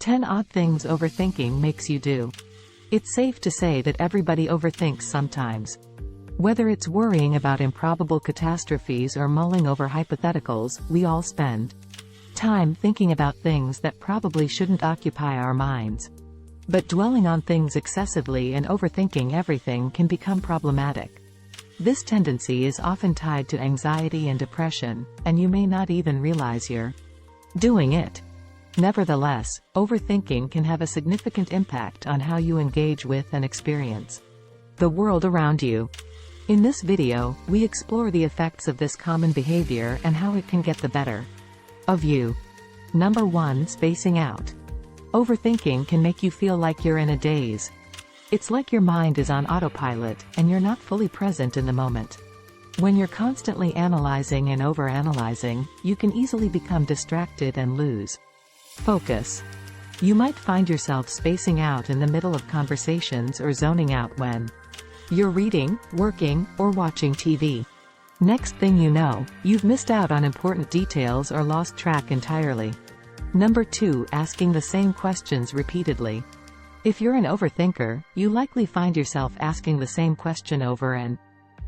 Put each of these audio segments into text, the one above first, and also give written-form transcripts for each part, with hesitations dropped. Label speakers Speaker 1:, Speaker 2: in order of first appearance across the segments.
Speaker 1: 10 Odd Things Overthinking Makes You Do. It's safe to say that everybody overthinks sometimes. Whether it's worrying about improbable catastrophes or mulling over hypotheticals, we all spend time thinking about things that probably shouldn't occupy our minds. But dwelling on things excessively and overthinking everything can become problematic. This tendency is often tied to anxiety and depression, and you may not even realize you're doing it. Nevertheless, overthinking can have a significant impact on how you engage with and experience the world around you. In this video, we explore the effects of this common behavior and how it can get the better of you. Number 1. Spacing out. Overthinking can make you feel like you're in a daze. It's like your mind is on autopilot, and you're not fully present in the moment. When you're constantly analyzing and overanalyzing, you can easily become distracted and lose focus. You might find yourself spacing out in the middle of conversations or zoning out when you're reading, working, or watching TV. Next thing you know, you've missed out on important details or lost track entirely. Number 2. Asking the same questions repeatedly. If you're an overthinker, you likely find yourself asking the same question over and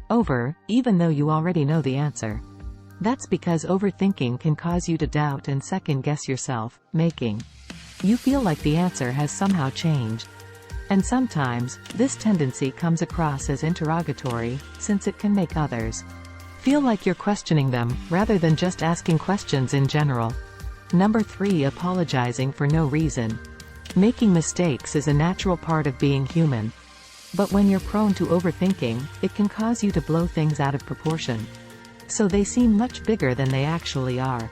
Speaker 1: over, even though you already know the answer. That's because overthinking can cause you to doubt and second-guess yourself, making you feel like the answer has somehow changed. And sometimes, this tendency comes across as interrogatory, since it can make others feel like you're questioning them, rather than just asking questions in general. Number 3. Apologizing for no reason. Making mistakes is a natural part of being human. But when you're prone to overthinking, it can cause you to blow things out of proportion, so they seem much bigger than they actually are.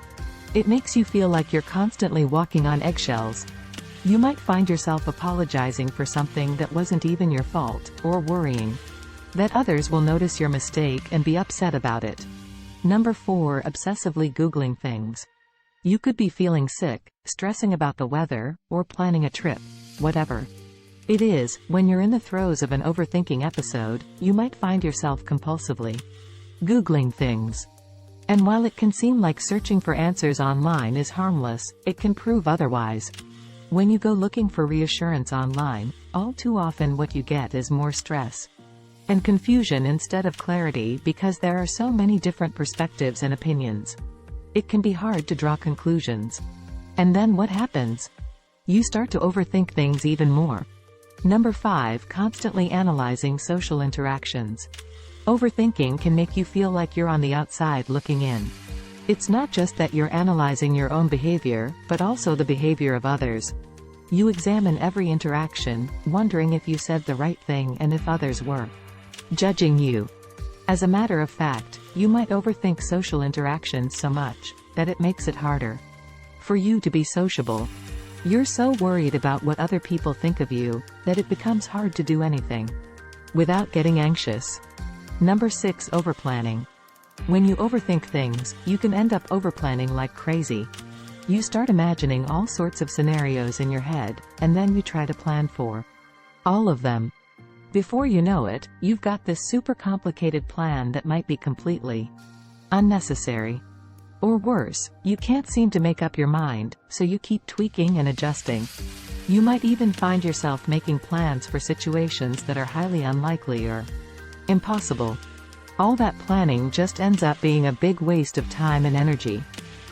Speaker 1: It makes you feel like you're constantly walking on eggshells. You might find yourself apologizing for something that wasn't even your fault, or worrying that others will notice your mistake and be upset about it. Number 4. Obsessively Googling things. You could be feeling sick, stressing about the weather, or planning a trip. Whatever it is, when you're in the throes of an overthinking episode, you might find yourself compulsively Googling things. And while it can seem like searching for answers online is harmless, it can prove otherwise. When you go looking for reassurance online, all too often what you get is more stress and confusion instead of clarity, because there are so many different perspectives and opinions. It can be hard to draw conclusions. And then what happens? You start to overthink things even more. Number 5. Constantly analyzing social interactions. Overthinking can make you feel like you're on the outside looking in. It's not just that you're analyzing your own behavior, but also the behavior of others. You examine every interaction, wondering if you said the right thing and if others were judging you. As a matter of fact, you might overthink social interactions so much that it makes it harder for you to be sociable. You're so worried about what other people think of you that it becomes hard to do anything without getting anxious. Number 6. Overplanning. When you overthink things, you can end up overplanning like crazy. You start imagining all sorts of scenarios in your head, and then you try to plan for all of them. Before you know it, you've got this super complicated plan that might be completely unnecessary. Or worse, you can't seem to make up your mind, so you keep tweaking and adjusting. You might even find yourself making plans for situations that are highly unlikely or impossible. All that planning just ends up being a big waste of time and energy.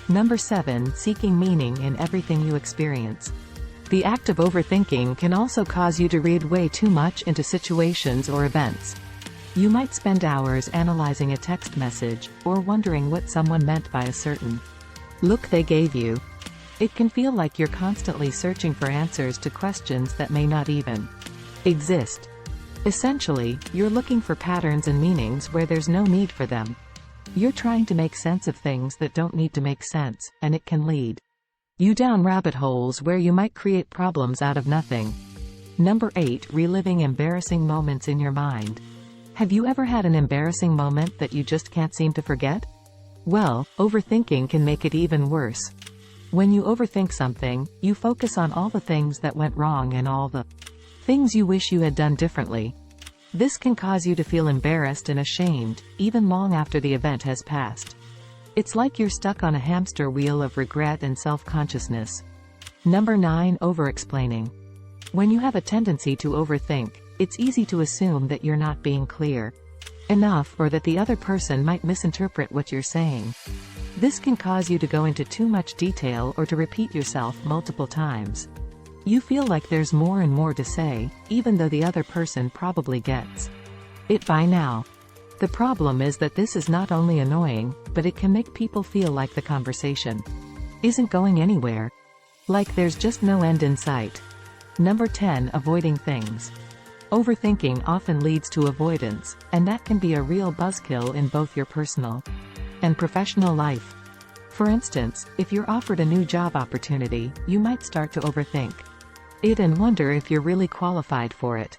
Speaker 1: Number 7. Seeking meaning in everything you experience. The act of overthinking can also cause you to read way too much into situations or events. You might spend hours analyzing a text message, or wondering what someone meant by a certain look they gave you. It can feel like you're constantly searching for answers to questions that may not even exist. Essentially, you're looking for patterns and meanings where there's no need for them. You're trying to make sense of things that don't need to make sense, and it can lead you down rabbit holes where you might create problems out of nothing. Number 8. Reliving embarrassing moments in your mind. Have you ever had an embarrassing moment that you just can't seem to forget? Well, overthinking can make it even worse. When you overthink something, you focus on all the things that went wrong and all the things you wish you had done differently. This can cause you to feel embarrassed and ashamed, even long after the event has passed. It's like you're stuck on a hamster wheel of regret and self-consciousness. Number 9. Over-explaining. When you have a tendency to overthink, it's easy to assume that you're not being clear enough or that the other person might misinterpret what you're saying. This can cause you to go into too much detail or to repeat yourself multiple times. You feel like there's more and more to say, even though the other person probably gets it by now. The problem is that this is not only annoying, but it can make people feel like the conversation isn't going anywhere. Like there's just no end in sight. Number 10. Avoiding things. Overthinking often leads to avoidance, and that can be a real buzzkill in both your personal and professional life. For instance, if you're offered a new job opportunity, you might start to overthink it and wonder if you're really qualified for it.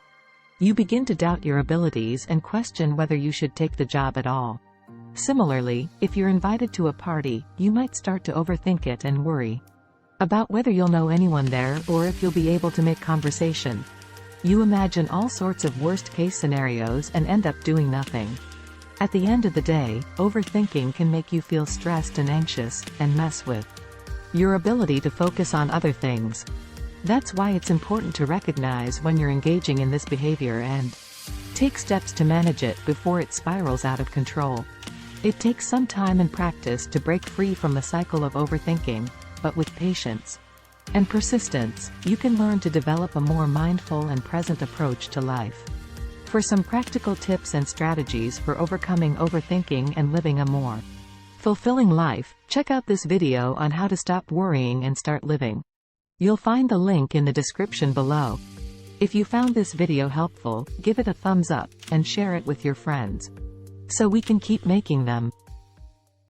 Speaker 1: You begin to doubt your abilities and question whether you should take the job at all. Similarly, if you're invited to a party, you might start to overthink it and worry about whether you'll know anyone there or if you'll be able to make conversation. You imagine all sorts of worst-case scenarios and end up doing nothing. At the end of the day, overthinking can make you feel stressed and anxious, and mess with your ability to focus on other things. That's why it's important to recognize when you're engaging in this behavior and take steps to manage it before it spirals out of control. It takes some time and practice to break free from the cycle of overthinking, but with patience and persistence, you can learn to develop a more mindful and present approach to life. For some practical tips and strategies for overcoming overthinking and living a more fulfilling life, check out this video on how to stop worrying and start living. You'll find the link in the description below. If you found this video helpful, give it a thumbs up, and share it with your friends, so we can keep making them.